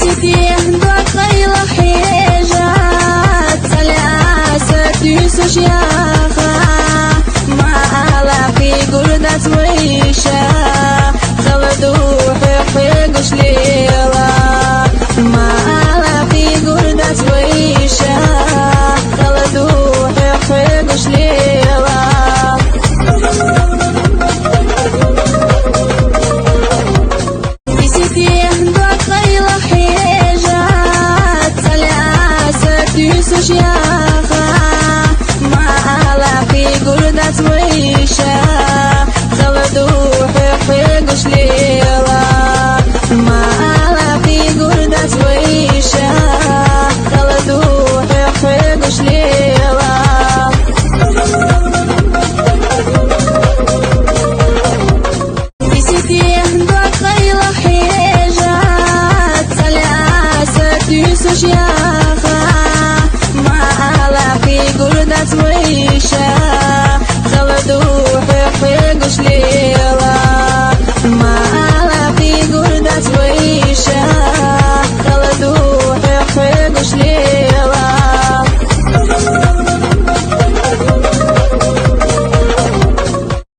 Décider doit créer la حياجات سلاسة يوسف ياخا ما ألاقي قردات ويشا خلدو حقوش ليلا ما ألاقي قردات ويشا خلدو حقوش ليلا ياخا ما ألاقي قردات ويشا خلدو حقوش ليلا ما ألاقي قردات ويشا خلدو حقوش ليلا بسيتي دوك غير حياجات سلاسة يوسف